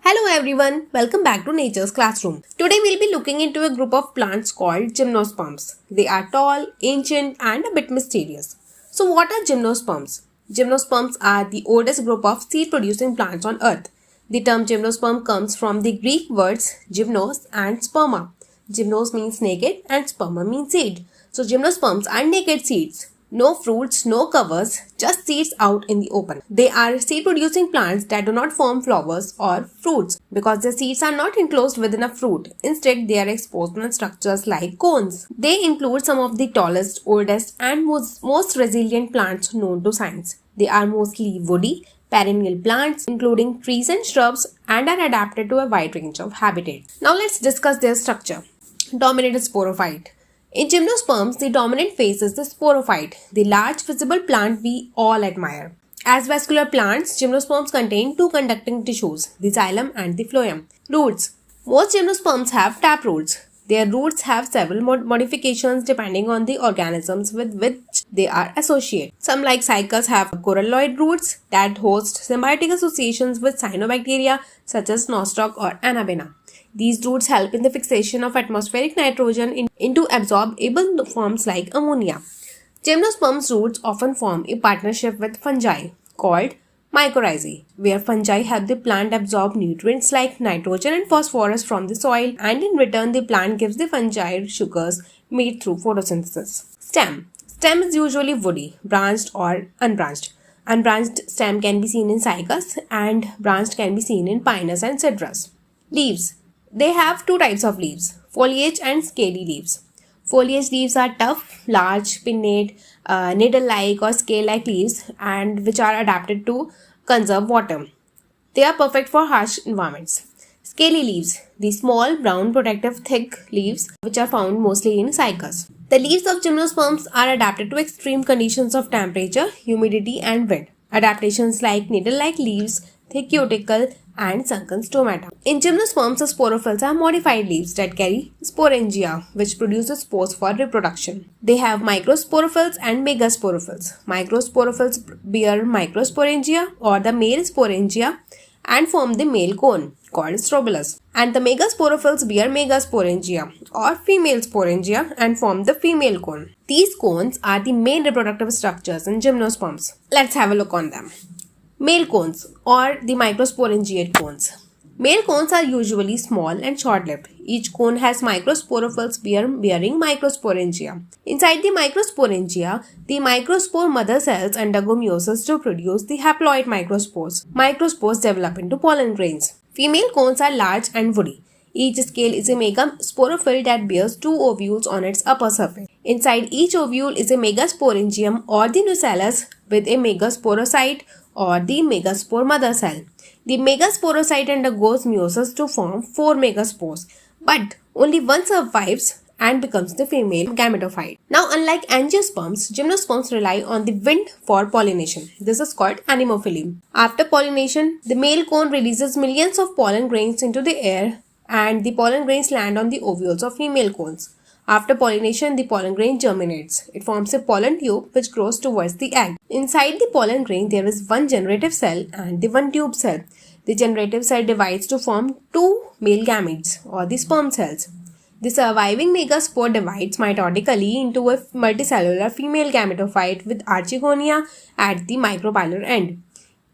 Hello everyone, welcome back to Nature's Classroom. Today we'll be looking into a group of plants called Gymnosperms. They are tall, ancient and a bit mysterious. So what are Gymnosperms? Gymnosperms are the oldest group of seed-producing plants on earth. The term gymnosperm comes from the Greek words gymnos and sperma. Gymnos means naked and sperma means seed. So gymnosperms are naked seeds. No fruits, no covers, just seeds out in the open. They are seed-producing plants that do not form flowers or fruits because their seeds are not enclosed within a fruit. Instead, they are exposed in structures like cones. They include some of the tallest, oldest and most resilient plants known to science. They are mostly woody, perennial plants including trees and shrubs and are adapted to a wide range of habitats. Now let's discuss their structure. Dominant sporophyte. In gymnosperms, the dominant phase is the sporophyte, the large visible plant we all admire. As vascular plants, gymnosperms contain two conducting tissues, the xylem and the phloem. Roots. Most gymnosperms have taproots. Their roots have several modifications depending on the organisms with which they are associated. Some like Cycas have coralloid roots that host symbiotic associations with cyanobacteria such as nostoc or anabaena. These roots help in the fixation of atmospheric nitrogen into absorbable forms like ammonia. Gymnosperms' roots often form a partnership with fungi called mycorrhizae, where fungi help the plant absorb nutrients like nitrogen and phosphorus from the soil, and in return the plant gives the fungi sugars made through photosynthesis. Stem. Stem is usually woody, branched or unbranched. Unbranched stem can be seen in Cycas and branched can be seen in Pinus and Citrus. Leaves. They have two types of leaves, foliage and scaly leaves. Foliage leaves are tough, large, pinnate, needle-like or scale-like leaves and which are adapted to conserve water. They are perfect for harsh environments. Scaly leaves, the small, brown, protective, thick leaves which are found mostly in Cycas. The leaves of gymnosperms are adapted to extreme conditions of temperature, humidity and wind. Adaptations like needle-like leaves, thick cuticle and sunken stomata. In gymnosperms, the sporophylls are modified leaves that carry sporangia, which produces spores for reproduction. They have microsporophylls and megasporophylls. Microsporophylls bear microsporangia or the male sporangia and form the male cone called strobilus. And the megasporophylls bear megasporangia or female sporangia and form the female cone. These cones are the main reproductive structures in gymnosperms. Let's have a look on them. Male cones or the microsporangiate cones. Male cones are usually small and short-lived. Each cone has microsporophylls bearing microsporangia. Inside the microsporangia, the microspore mother cells undergo meiosis to produce the haploid microspores. Microspores develop into pollen grains. Female cones are large and woody. Each scale is a megasporophyll that bears two ovules on its upper surface. Inside each ovule is a megasporangium or the nucellus with a megasporocyte or the megaspore mother cell. The megasporocyte undergoes meiosis to form 4 megaspores, but only one survives and becomes the female gametophyte. Now, unlike angiosperms, gymnosperms rely on the wind for pollination. This is called anemophily. After pollination, the male cone releases millions of pollen grains into the air and the pollen grains land on the ovules of female cones. After pollination, the pollen grain germinates. It forms a pollen tube which grows towards the egg. Inside the pollen grain, there is one generative cell and the one tube cell. The generative cell divides to form two male gametes or the sperm cells. The surviving megaspore divides mitotically into a multicellular female gametophyte with archegonia at the micropilar end.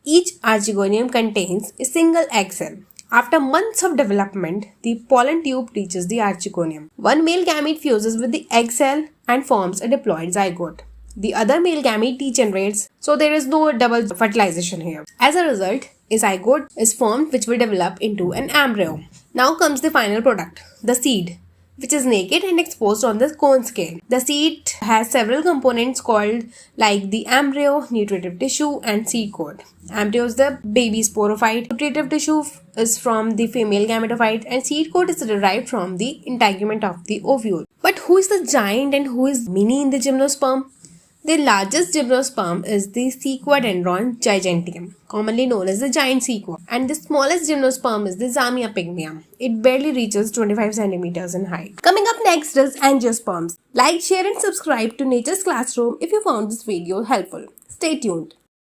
Each archegonium contains a single egg cell. After months of development, the pollen tube reaches the archegonium. One male gamete fuses with the egg cell and forms a diploid zygote. The other male gamete degenerates, so there is no double fertilization here. As a result, a zygote is formed which will develop into an embryo. Now comes the final product, the seed, which is naked and exposed on the cone scale. The seed has several components called like the embryo, nutritive tissue and seed coat. Embryo is the baby sporophyte, nutritive tissue is from the female gametophyte and seed coat is derived from the integument of the ovule. But who is the giant and who is mini in the gymnosperm? The largest gymnosperm is the Sequadendron giganteum, commonly known as the giant sequoia, and the smallest gymnosperm is the Zamia pygmaea. It barely reaches 25 centimeters in height. Coming up next is angiosperms. Like, share and subscribe to Nature's Classroom if you found this video helpful. Stay tuned.